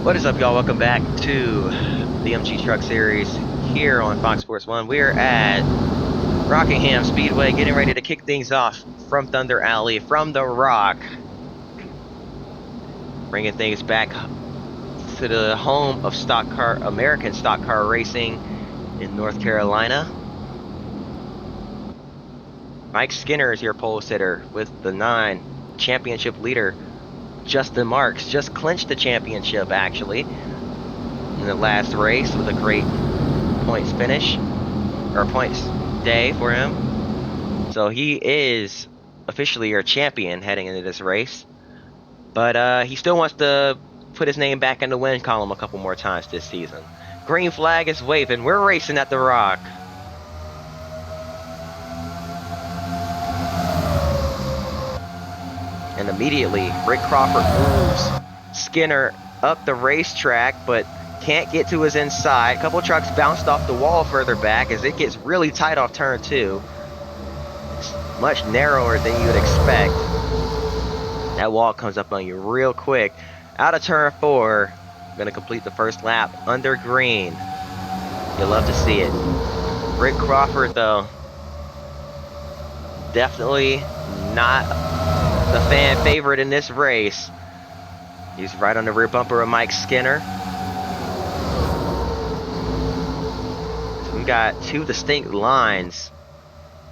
What is up, y'all? Welcome back to the MG Truck Series here on Fox Sports 1. We're at Rockingham Speedway getting ready to kick things off from Thunder Alley, from the Rock. Bringing things back to the home of American stock car racing in North Carolina. Mike Skinner is your pole sitter with the 9. Championship leader Justin Marks just clinched the championship, actually, in the last race with a great points finish, or points day for him. So he is officially your champion heading into this race. But he still wants to put his name back in the win column a couple more times this season. Green flag is waving. We're racing at the Rock. And immediately, Rick Crawford moves Skinner up the racetrack, but can't get to his inside. A couple trucks bounced off the wall further back as it gets really tight off turn 2. It's much narrower than you would expect. That wall comes up on you real quick. Out of turn 4, going to complete the first lap under green. You'll love to see it. Rick Crawford, though, definitely not the fan favorite in this race. He's right on the rear bumper of Mike Skinner. So we got 2 distinct lines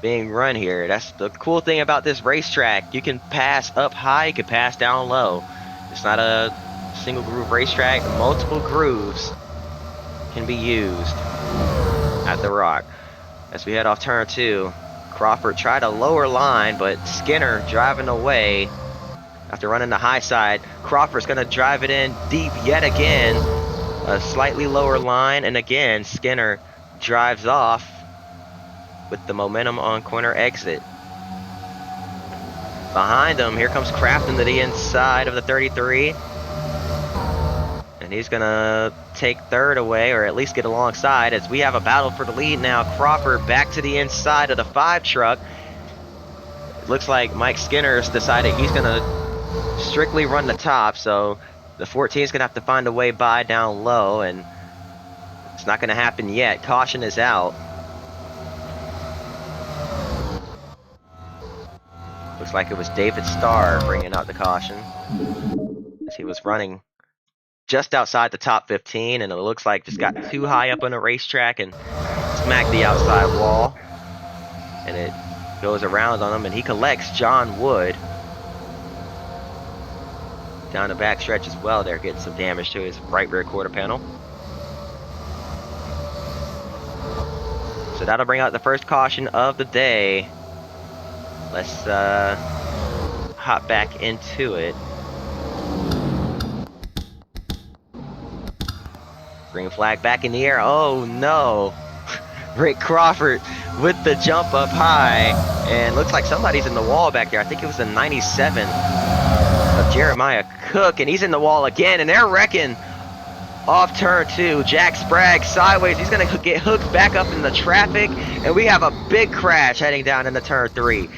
being run here. That's the cool thing about this racetrack. You can pass up high, you can pass down low. It's not a single groove racetrack. Multiple grooves can be used at the Rock. As we head off turn 2, Crawford tried a lower line, but Skinner driving away after running the high side. Crawford's going to drive it in deep yet again. A slightly lower line, and again, Skinner drives off with the momentum on corner exit. Behind him, here comes Crafton to the inside of the 33. And he's going to take third away, or at least get alongside, as we have a battle for the lead now. Crawford back to the inside of the 5 truck. It looks like Mike Skinner's decided he's going to strictly run the top, so the 14 is going to have to find a way by down low, and it's not going to happen yet. Caution is out. Looks like it was David Starr bringing out the caution, as he was running just outside the top 15, and it looks like just got too high up on the racetrack and smacked the outside wall, and it goes around on him, and he collects John Wood down the back stretch as well. There, getting some damage to his right rear quarter panel. So that'll bring out the first caution of the day. Let's hop back into it. Green flag back in the air. Oh no! Rick Crawford with the jump up high, and looks like somebody's in the wall back there. I think it was the 97 of Jeremiah Cook, and he's in the wall again, and they're wrecking off turn 2. Jack Sprague sideways. He's going to get hooked back up in the traffic, and we have a big crash heading down into turn 3.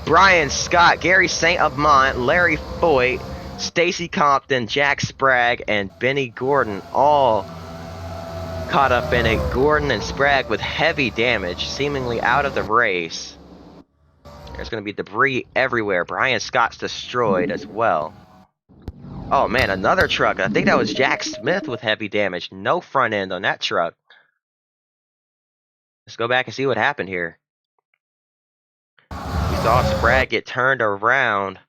Brian Scott, Gary St. Amant, Larry Foyt, Stacy Compton, Jack Sprague, and Benny Gordon all caught up in it. Gordon and Sprague with heavy damage, seemingly out of the race. There's going to be debris everywhere. Brian Scott's destroyed as well. Oh man, another truck. I think that was Jack Smith with heavy damage. No front end on that truck. Let's go back and see what happened here. We saw Sprague get turned around.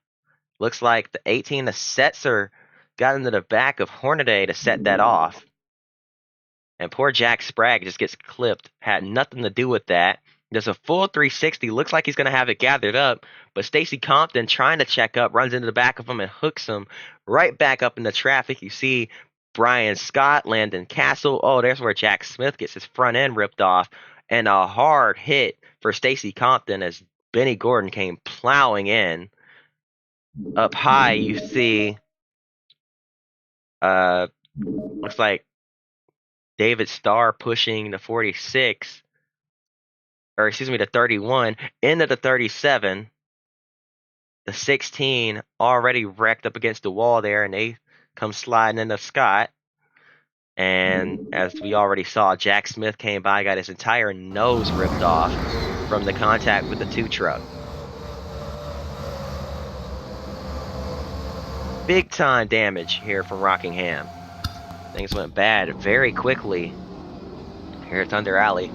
Looks like the 18, the Setzer, got into the back of Hornaday to set that off. And poor Jack Sprague just gets clipped. Had nothing to do with that. There's a full 360. Looks like he's going to have it gathered up. But Stacy Compton, trying to check up, runs into the back of him and hooks him right back up in the traffic. You see Brian Scott, Landon Castle. Oh, there's where Jack Smith gets his front end ripped off. And a hard hit for Stacy Compton as Benny Gordon came plowing in. Up high, you see, looks like David Starr pushing the 46, or excuse me, the 31 into the 37. The 16 already wrecked up against the wall there, and they come sliding into Scott. And as we already saw, Jack Smith came by, got his entire nose ripped off from the contact with the 2 truck. Big time damage here from Rockingham. Things went bad very quickly here at Thunder Alley.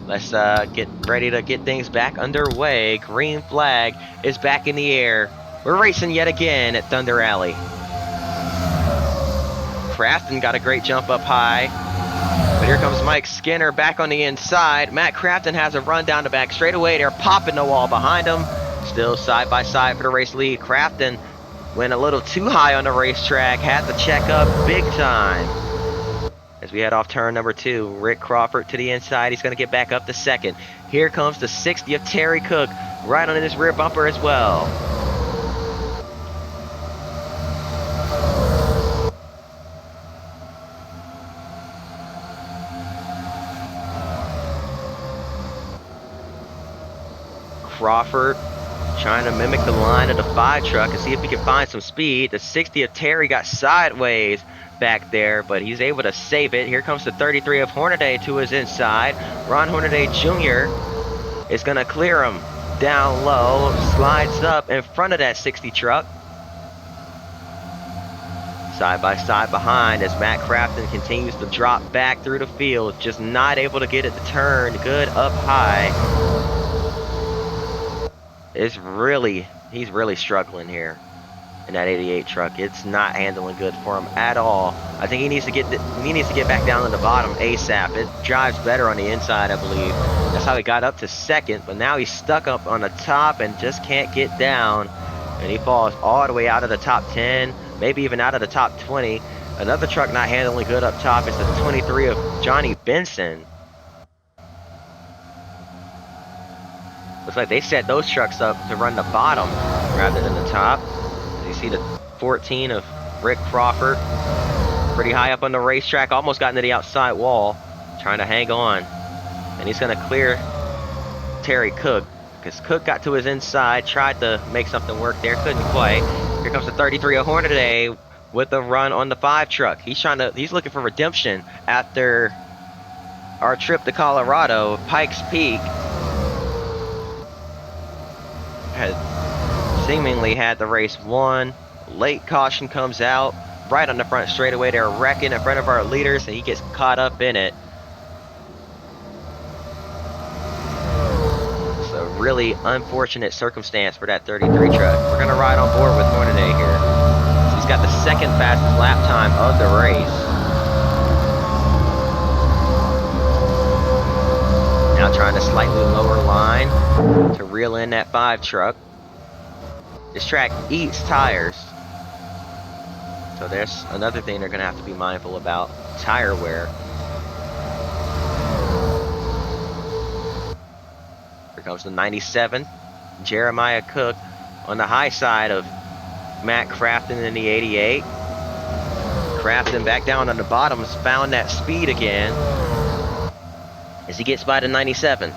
Let's get ready to get things back underway. Green flag is back in the air. We're racing yet again at Thunder Alley. Crafton got a great jump up high. But here comes Mike Skinner back on the inside. Matt Crafton has a run down the back straightaway. They're popping the wall behind him. Still side by side for the race lead. Crafton went a little too high on the racetrack. Had to check up big time. As we head off turn number 2, Rick Crawford to the inside. He's going to get back up to second. Here comes the 60 of Terry Cook right on his rear bumper as well. Crawford trying to mimic the line of the 5 truck and see if he can find some speed. The 60 of Terry got sideways back there, but he's able to save it. Here comes the 33 of Hornaday to his inside. Ron Hornaday Jr. is going to clear him down low, slides up in front of that 60 truck. Side by side behind as Matt Crafton continues to drop back through the field, just not able to get it to turn good up high. He's really struggling here in that 88 truck. It's not handling good for him at all. I think he needs to get back down to the bottom ASAP. It drives better on the inside, I believe. That's how he got up to second, but now he's stuck up on the top and just can't get down. And he falls all the way out of the top 10, maybe even out of the top 20. Another truck not handling good up top is the 23 of Johnny Benson. Looks like they set those trucks up to run the bottom rather than the top. As you see the 14 of Rick Crawford, pretty high up on the racetrack, almost got into the outside wall, trying to hang on. And he's going to clear Terry Cook, because Cook got to his inside, tried to make something work there, couldn't quite. Here comes the 33 of Hornaday with a run on the 5 truck. He's looking for redemption after our trip to Colorado, Pikes Peak. Seemingly had the race won. Late caution comes out right on the front straightaway. They're wrecking in front of our leaders, and he gets caught up in it. It's a really unfortunate circumstance for that 33 truck. We're going to ride on board with Hornaday here. So he's got the second fastest lap time of the race. Now trying to slightly lower line to reel in that 5 truck. This track eats tires, so there's another thing they're going to have to be mindful about, tire wear. Here comes the 97, Jeremiah Cook on the high side of Matt Crafton in the 88. Crafton back down on the bottoms, found that speed again as he gets by the 97.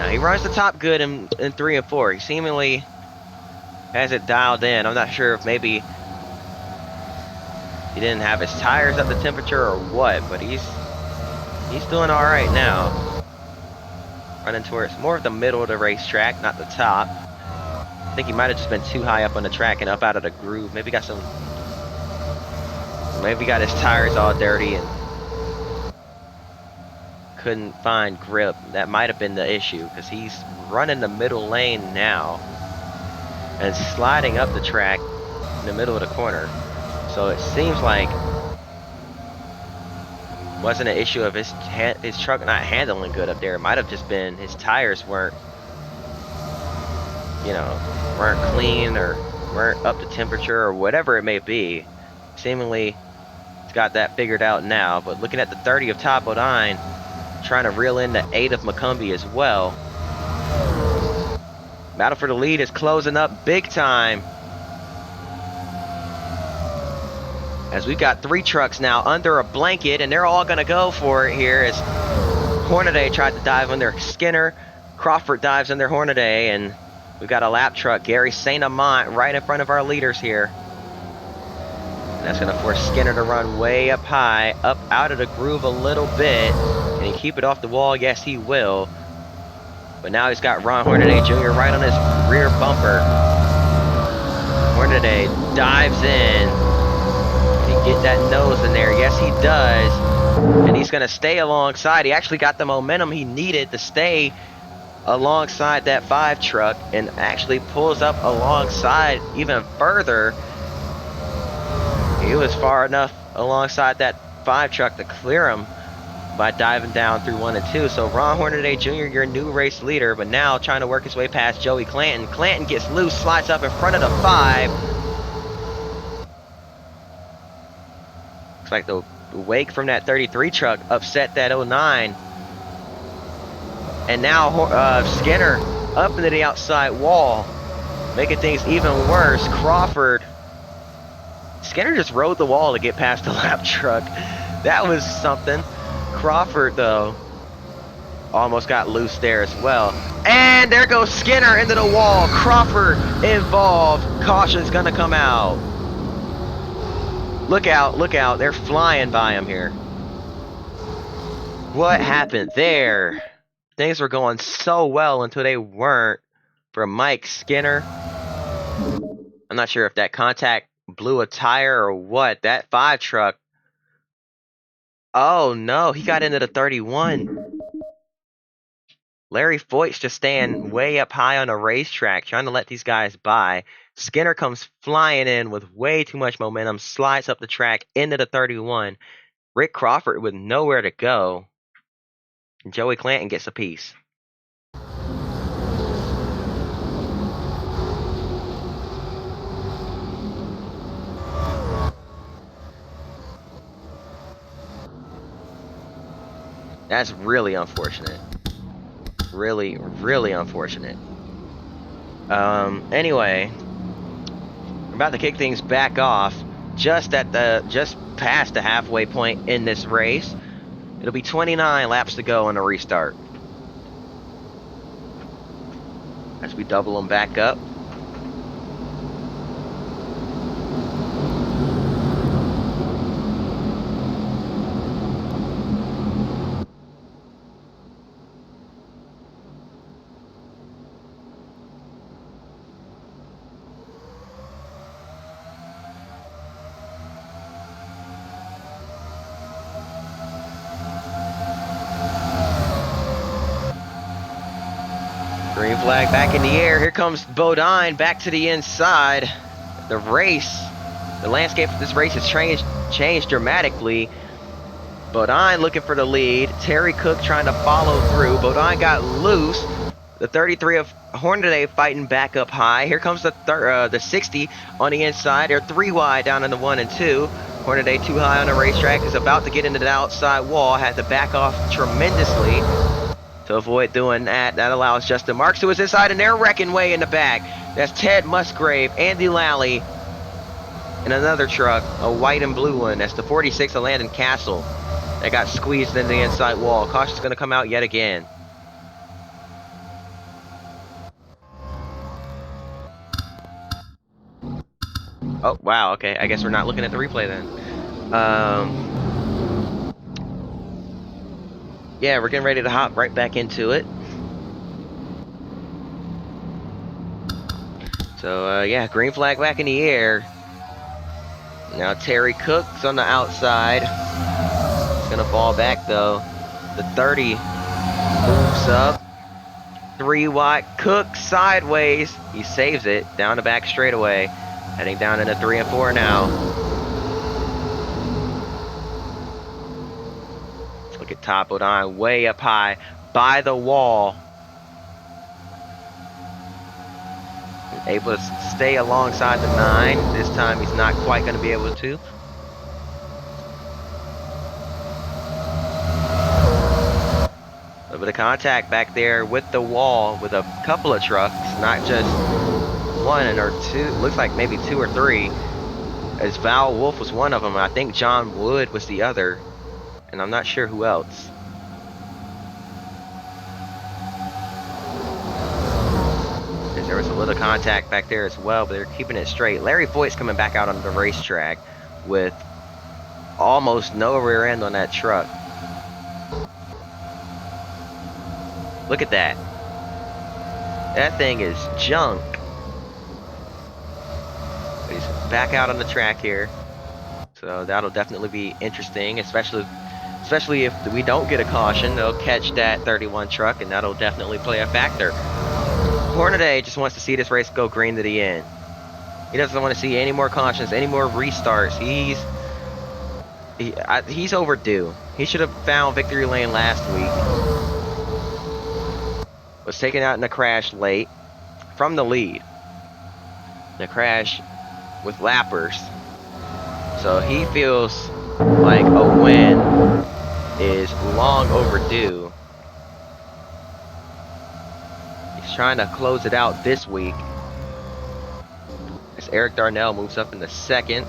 He runs the top good in 3 and 4. He seemingly has it dialed in. I'm not sure if maybe he didn't have his tires up to temperature or what, but he's doing all right now. Running towards more of the middle of the racetrack, not the top. I think he might have just been too high up on the track and up out of the groove. Maybe got his tires all dirty and couldn't find grip. That might have been the issue, because he's running the middle lane now and sliding up the track in the middle of the corner. So it seems like it wasn't an issue of his truck not handling good up there. It might have just been his tires weren't clean or weren't up to temperature or whatever it may be. Seemingly he's got that figured out now. But looking at the 30 of Topodyne, trying to reel in the 8 of McCumbee as well. Battle for the lead is closing up big time, as we've got 3 trucks now under a blanket, and they're all going to go for it here as Hornaday tried to dive under Skinner. Crawford dives in their Hornaday, and we've got a lap truck, Gary St. Amant, right in front of our leaders here. And that's going to force Skinner to run way up high, up out of the groove a little bit. Can he keep it off the wall? Yes, he will. But now he's got Ron Hornaday Jr. right on his rear bumper. Hornaday dives in. Can he get that nose in there? Yes, he does. And he's going to stay alongside. He actually got the momentum he needed to stay alongside that 5 truck and actually pulls up alongside even further. He was far enough alongside that 5 truck to clear him by diving down through 1 and 2. So Ron Hornaday Jr., your new race leader, but now trying to work his way past Joey Clanton. Clanton gets loose, slides up in front of the 5. Looks like the wake from that 33 truck upset that 09. And now Skinner up into the outside wall, making things even worse. Crawford. Skinner just rode the wall to get past the lap truck. That was something. Crawford, though, almost got loose there as well. And there goes Skinner into the wall. Crawford involved. Caution's going to come out. Look out, look out. They're flying by him here. What happened there? Things were going so well until they weren't for Mike Skinner. I'm not sure if that contact blew a tire or what. That 5 truck. Oh no, he got into the 31. Larry Foyt's just staying way up high on the racetrack, trying to let these guys by. Skinner comes flying in with way too much momentum, slides up the track into the 31. Rick Crawford with nowhere to go. And Joey Clanton gets a piece. That's really unfortunate. Really, really unfortunate. Anyway, we're about to kick things back off just past the halfway point in this race. It'll be 29 laps to go on the restart. As we double them back up. Green flag back in the air. Here comes Bodine back to the inside. The landscape of this race has changed dramatically. Bodine looking for the lead. Terry Cook trying to follow through. Bodine got loose. The 33 of Hornaday fighting back up high. Here comes the 60 on the inside. They're 3 wide down in the 1 and 2. Hornaday too high on the racetrack, is about to get into the outside wall. Had to back off tremendously to avoid doing that. That allows Justin Marks to his inside, and they're wrecking way in the back. That's Ted Musgrave, Andy Lally, and another truck, a white and blue one. That's the 46 of Landon Castle. That got squeezed into the inside wall. Caution's going to come out yet again. Oh, wow, okay. I guess we're not looking at the replay then. Yeah, we're getting ready to hop right back into it. So, yeah, green flag back in the air. Now Terry Cook's on the outside. He's going to fall back, though. The 30 moves up. 3 wide. Cook sideways. He saves it. Down the back straightaway. Heading down into 3 and 4 now. Look at Top Bodine way up high by the wall. Able to stay alongside the 9. This time he's not quite going to be able to. A little bit of contact back there with the wall with a couple of trucks, not just 1 or 2. Looks like maybe 2 or 3. As Val Wolf was one of them. I think John Wood was the other. And I'm not sure who else. was a little contact back there as well, but they're keeping it straight. Larry Foyt's coming back out on the racetrack with almost no rear end on that truck. Look at that. That thing is junk. But he's back out on the track here. So that'll definitely be interesting, especially if we don't get a caution. They'll catch that 31 truck, and that'll definitely play a factor. Hornaday just wants to see this race go green to the end. He doesn't want to see any more cautions, any more restarts. He's overdue. He should have found victory lane last week. Was taken out in a crash late from the lead. The crash with lappers. So he feels like a win is long overdue. He's trying to close it out this week. As Eric Darnell moves up in the second.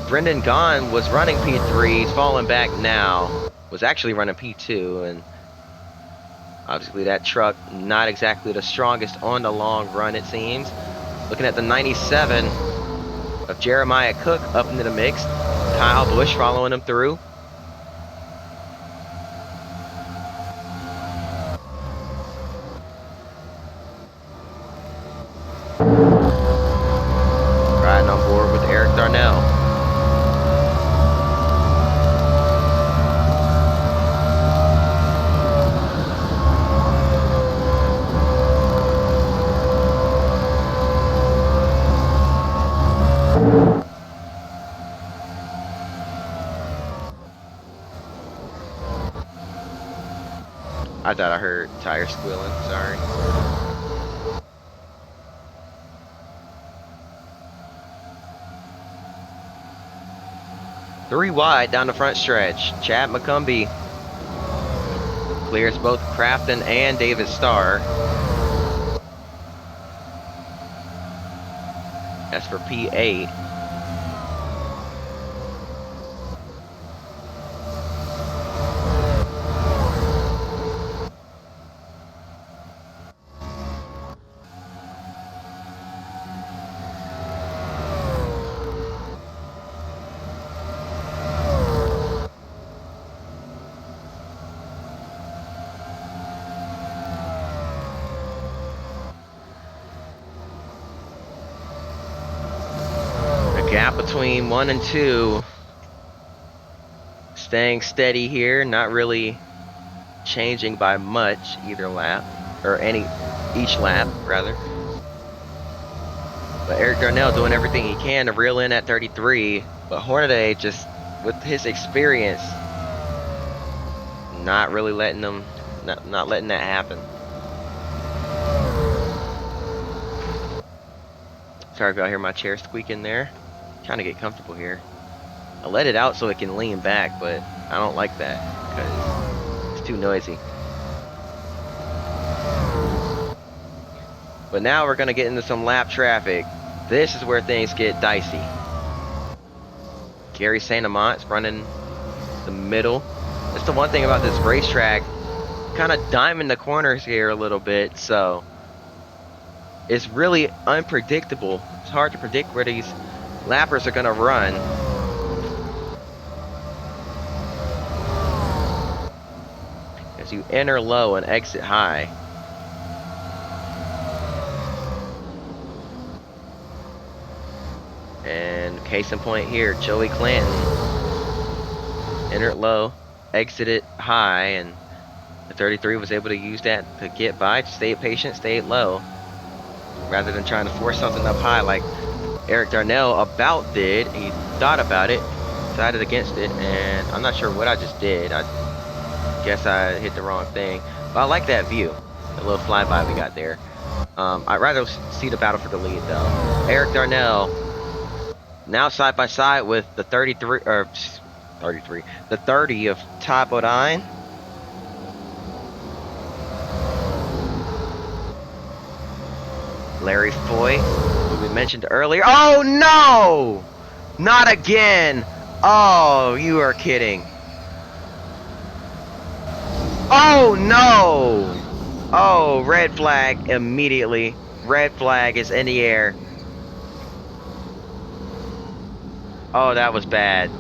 Brendan Gaughan was running P3. He's falling back now. Was actually running P2, and obviously that truck not exactly the strongest on the long run, it seems. Looking at the 97 of Jeremiah Cook up into the mix. Kyle Busch following him through. Riding on board with Eric Darnell. I thought I heard tires squealing, sorry. Three wide down the front stretch. Chad McCumbee clears both Crafton and David Starr. That's for P8. Gap between 1 and 2 staying steady here, not really changing by much either lap, or each lap rather. But Eric Darnell doing everything he can to reel in at 33, but Hornaday just with his experience not really letting them not letting that happen. Sorry if y'all hear my chair squeaking there. Trying to get comfortable here. I let it out so it can lean back, but I don't like that because it's too noisy. But now we're going to get into some lap traffic. This is where things get dicey. Gary St. Amant's running the middle. That's the one thing about this racetrack. Kind of diming the corners here a little bit, so it's really unpredictable. It's hard to predict where these lappers are going to run. As you enter low and exit high. And case in point here, Joey Clanton entered low, exited high, and the 33 was able to use that to get by, stayed patient, stayed low, rather than trying to force something up high like Eric Darnell about did. He thought about it, decided against it, and I'm not sure what I just did. I guess I hit the wrong thing. But I like that view, the little flyby we got there. I'd rather see the battle for the lead though. Eric Darnell now side by side with the 33, or 33, the 30 of Todd Bodine. Larry Foyt, who we mentioned earlier. Oh no! Not again! Oh, you are kidding. Oh no! Oh, red flag immediately. Red flag is in the air. Oh, that was bad.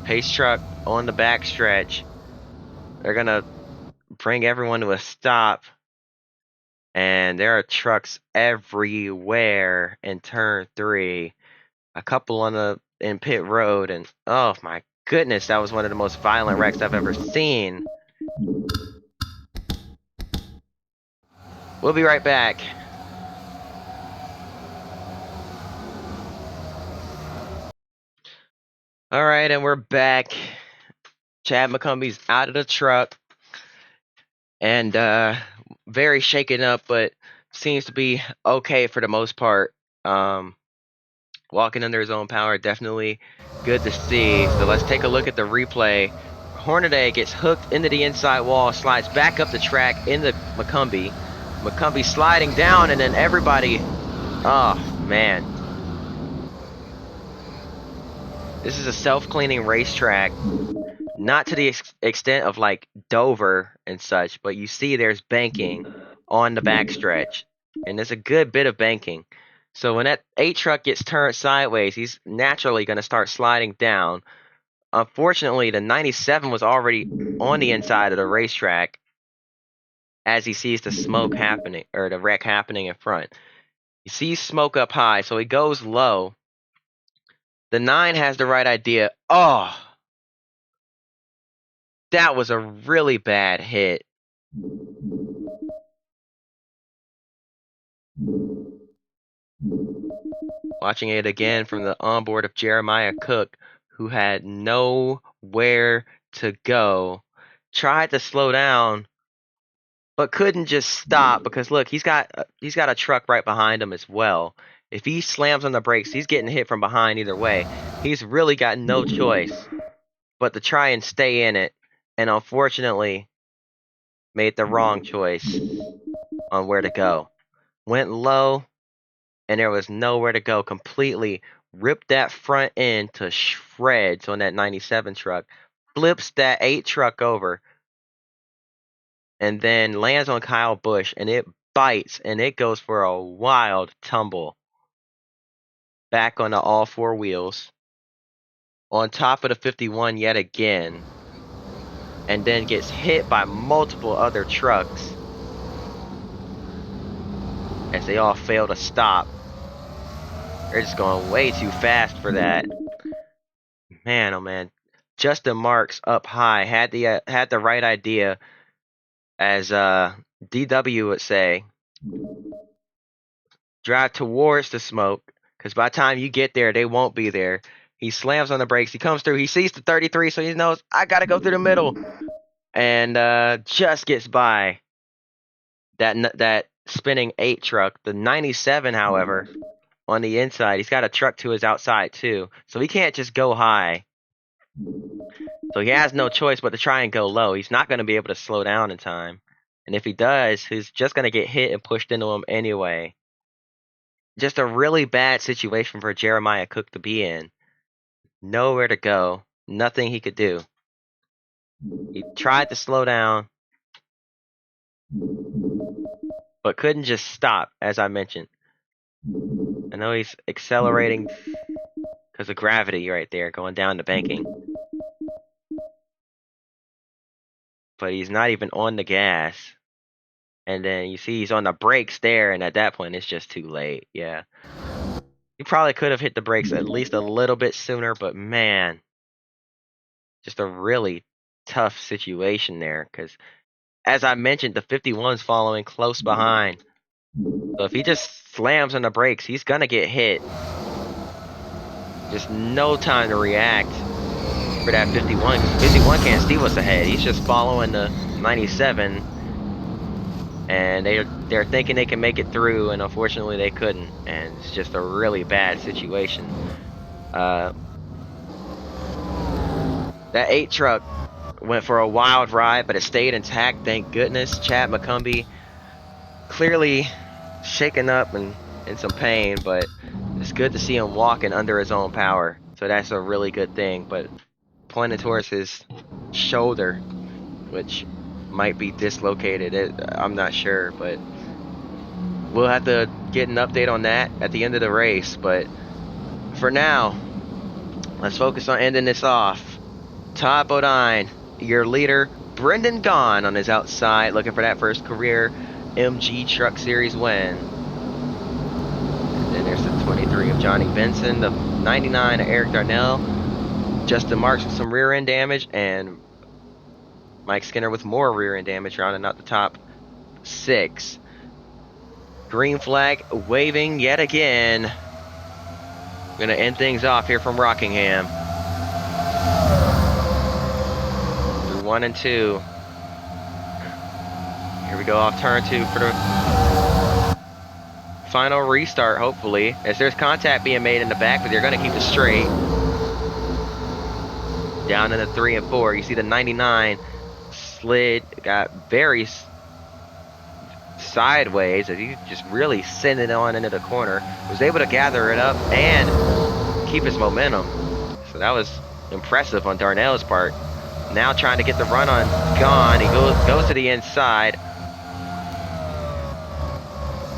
Pace truck on the back stretch. They're gonna bring everyone to a stop. And there are trucks everywhere in turn 3. A couple on the in pit road, and oh my goodness, that was one of the most violent wrecks I've ever seen. We'll be right back. All right, and we're back. Chad McCumbie's out of the truck and very shaken up, but seems to be okay for the most part. Walking under his own power, definitely good to see. So let's take a look at the replay. Hornaday gets hooked into the inside wall, slides back up the track into McCumbie. McCumbie sliding down, and then everybody, oh man. This is a self-cleaning racetrack. Not to the extent of like Dover and such, but you see there's banking on the backstretch. And there's a good bit of banking. So when that 8 truck gets turned sideways, he's naturally going to start sliding down. Unfortunately, the 97 was already on the inside of the racetrack as he sees the smoke happening, or the wreck happening in front. He sees smoke up high, so he goes low. The 9 has the right idea. Oh, that was a really bad hit. Watching it again from the onboard of Jeremiah Cook, who had nowhere to go. Tried to slow down, but couldn't just stop because look, he's got a truck right behind him as well. If he slams on the brakes, he's getting hit from behind either way. He's really got no choice but to try and stay in it, and unfortunately made the wrong choice on where to go. Went low, and there was nowhere to go. Completely ripped that front end to shreds on that 97 truck, flips that 8 truck over, and then lands on Kyle Busch, and it bites, and it goes for a wild tumble back onto all 4 wheels, on top of the 51 yet again, and then gets hit by multiple other trucks as they all fail to stop. They're just going way too fast for that. Man, oh man. Justin Marks up high had the right idea, as DW would say. Drive towards the smoke, because by the time you get there, they won't be there. He slams on the brakes. He comes through. He sees the 33, so he knows, I got to go through the middle. And just gets by that spinning 8 truck. The 97, however, on the inside, he's got a truck to his outside too, so he can't just go high. So he has no choice but to try and go low. He's not going to be able to slow down in time. And if he does, he's just going to get hit and pushed into him anyway. Just a really bad situation for Jeremiah Cook to be in. Nowhere to go. Nothing he could do. He tried to slow down, but couldn't just stop, as I mentioned. I know he's accelerating because of gravity right there, going down the banking. But he's not even on the gas. And then you see he's on the brakes there, and at that point, it's just too late. Yeah. He probably could have hit the brakes at least a little bit sooner, but man, just a really tough situation there. Because, as I mentioned, the 51's following close behind. So if he just slams on the brakes, he's going to get hit. Just no time to react for that 51, because 51 can't see what's ahead. He's just following the 97. And they're thinking they can make it through, and unfortunately they couldn't, and it's just a really bad situation. That 8 truck went for a wild ride, but it stayed intact, thank goodness. Chad McCumbie clearly shaken up and in some pain, but it's good to see him walking under his own power, so that's a really good thing. But pointed towards his shoulder which might be dislocated. I'm not sure, but we'll have to get an update on that at the end of the race. But for now, let's focus on ending this off. Top Bodine, your leader, Brendan Gaughan on his outside, looking for that first career MG Truck Series win. And then there's the 23 of Johnny Benson, the 99 of Eric Darnell, Justin Marks with some rear end damage, and Mike Skinner with more rear end damage, rounding out the top 6. Green flag waving yet again. We're going to end things off here from Rockingham. Through 1 and 2. Here we go off turn 2 for the final restart, hopefully. As there's contact being made in the back, but they're going to keep it straight. Down in the 3 and 4. You see the 99 slid, got very sideways as he just really sent it on into the corner. Was able to gather it up and keep his momentum. So that was impressive on Darnell's part. Now trying to get the run on Gaughan. He goes to the inside.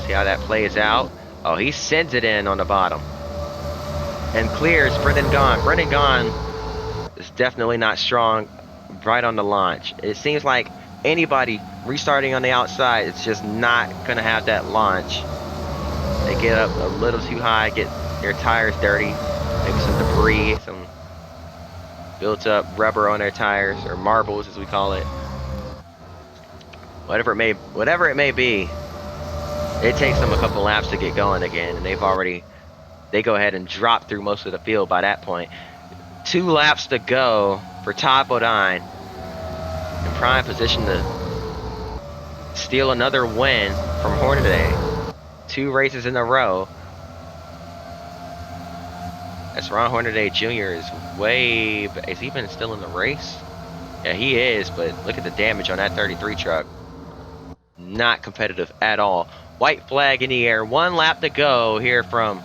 See how that plays out. Oh, he sends it in on the bottom. And clears Brendan Gaughan. Brendan Gaughan is definitely not strong right on the launch. It seems like anybody restarting on the outside, it's just not going to have that launch. They get up a little too high, get their tires dirty, maybe some debris, some built up rubber on their tires, or marbles as we call it. Whatever it may be, it takes them a couple laps to get going again, and they go ahead and drop through most of the field by that point. 2 laps to go for Top Bodine, in prime position to steal another win from Hornaday. 2 races in a row. As Ron Hornaday Jr. is is he even still in the race? Yeah, he is, but look at the damage on that 33 truck. Not competitive at all. White flag in the air. 1 lap to go here from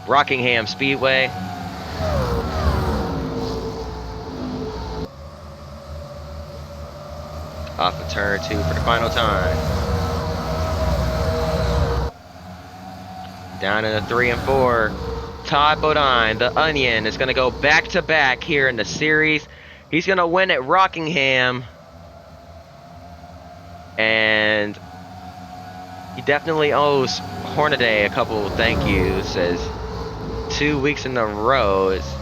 Rockingham Speedway. Off of turn 2 for the final time. Down in the 3 and 4. Todd Bodine, the Onion, is going to go back-to-back here in the series. He's going to win at Rockingham. And he definitely owes Hornaday a couple thank yous, as 2 weeks in a row it's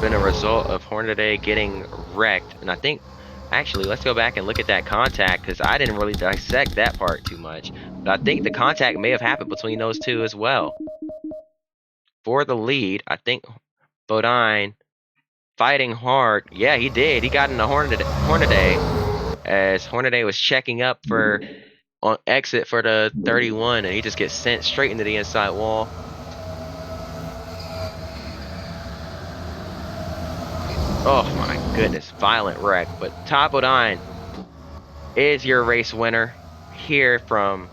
been a result of Hornaday getting wrecked. And I think, actually, let's go back and look at that contact, because I didn't really dissect that part too much. But I think the contact may have happened between those two as well. For the lead, I think Bodine fighting hard. Yeah, he did. He got into Hornaday as Hornaday was checking up for on exit for the 31, and he just gets sent straight into the inside wall. Oh my goodness, violent wreck. But Todd Bodine is your race winner here from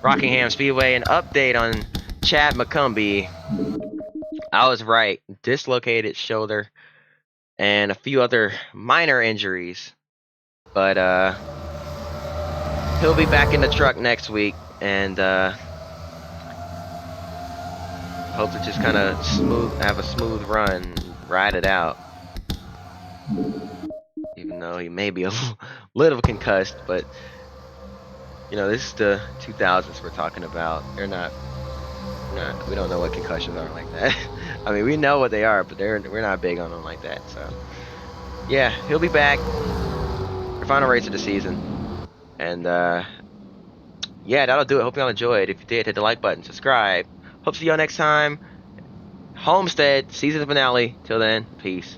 Rockingham Speedway. An update on Chad McCumbee. I was right. Dislocated shoulder and a few other minor injuries. But he'll be back in the truck next week, and hope to just kind of have a smooth run, ride it out. Even though he may be a little concussed, but you know, this is the 2000s we're talking about. We don't know what concussions are like that. I mean, we know what they are, but we're not big on them like that. So yeah, he'll be back. Our final race of the season. And yeah, that'll do it. Hope y'all enjoyed. If you did, hit the like button, subscribe. Hope to see y'all next time. Homestead season finale. Till then, peace.